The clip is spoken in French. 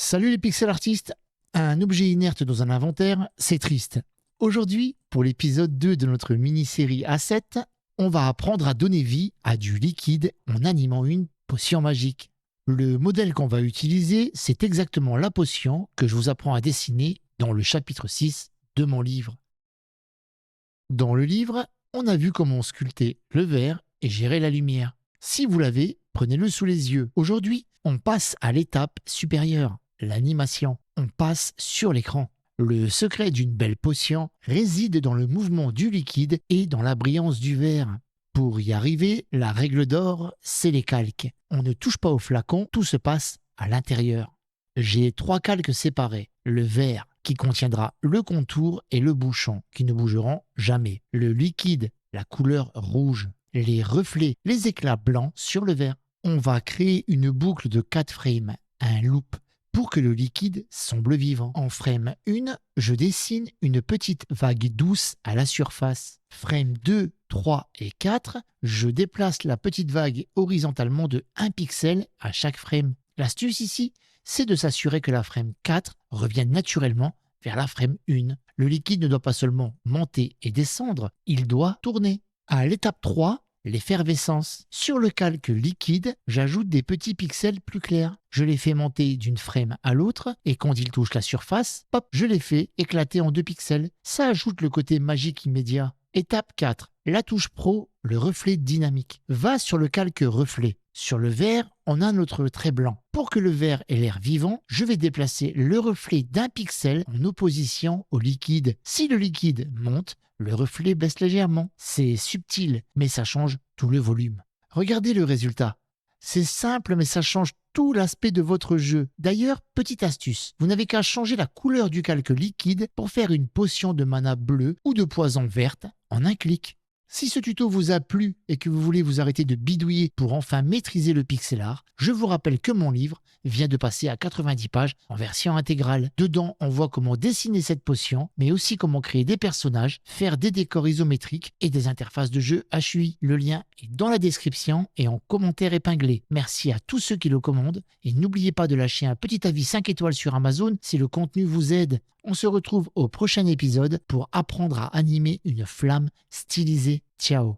Salut les pixel artistes. Un objet inerte dans un inventaire, c'est triste. Aujourd'hui, pour l'épisode 2 de notre mini-série A7, on va apprendre à donner vie à du liquide en animant une potion magique. Le modèle qu'on va utiliser, c'est exactement la potion que je vous apprends à dessiner dans le chapitre 6 de mon livre. Dans le livre, on a vu comment sculpter le verre et gérer la lumière. Si vous l'avez, prenez-le sous les yeux. Aujourd'hui, on passe à l'étape supérieure, l'animation. On passe sur l'écran. Le secret d'une belle potion réside dans le mouvement du liquide et dans la brillance du verre. Pour y arriver, la règle d'or, c'est les calques. On ne touche pas au flacon, tout se passe à l'intérieur. J'ai 3 calques séparés. Le verre, qui contiendra le contour, et le bouchon, qui ne bougeront jamais. Le liquide, la couleur rouge. Les reflets, les éclats blancs sur le verre. On va créer une boucle de 4 frames, un loop, pour que le liquide semble vivant. En frame 1, je dessine une petite vague douce à la surface. Frame 2, 3 et 4, je déplace la petite vague horizontalement de 1 pixel à chaque frame. L'astuce ici, c'est de s'assurer que la frame 4 revienne naturellement vers la frame 1. Le liquide ne doit pas seulement monter et descendre, il doit tourner. À l'étape 3, l'effervescence. Sur le calque liquide, j'ajoute des petits pixels plus clairs. Je les fais monter d'une frame à l'autre et quand ils touchent la surface, hop, je les fais éclater en 2 pixels. Ça ajoute le côté magique immédiat. Étape 4. La touche pro, le reflet dynamique. Va sur le calque reflet. Sur le verre, on a notre trait blanc. Pour que le verre ait l'air vivant, je vais déplacer le reflet d'1 pixel en opposition au liquide. Si le liquide monte, le reflet baisse légèrement. C'est subtil, mais ça change tout le volume. Regardez le résultat. C'est simple, mais ça change tout l'aspect de votre jeu. D'ailleurs, petite astuce, vous n'avez qu'à changer la couleur du calque liquide pour faire une potion de mana bleue ou de poison verte en un clic. Si ce tuto vous a plu et que vous voulez vous arrêter de bidouiller pour enfin maîtriser le pixel art, je vous rappelle que mon livre vient de passer à 90 pages en version intégrale. Dedans, on voit comment dessiner cette potion, mais aussi comment créer des personnages, faire des décors isométriques et des interfaces de jeu HUI. Le lien est dans la description et en commentaire épinglé. Merci à tous ceux qui le commandent et n'oubliez pas de lâcher un petit avis 5 étoiles sur Amazon si le contenu vous aide. On se retrouve au prochain épisode pour apprendre à animer une flamme stylisée. Ciao!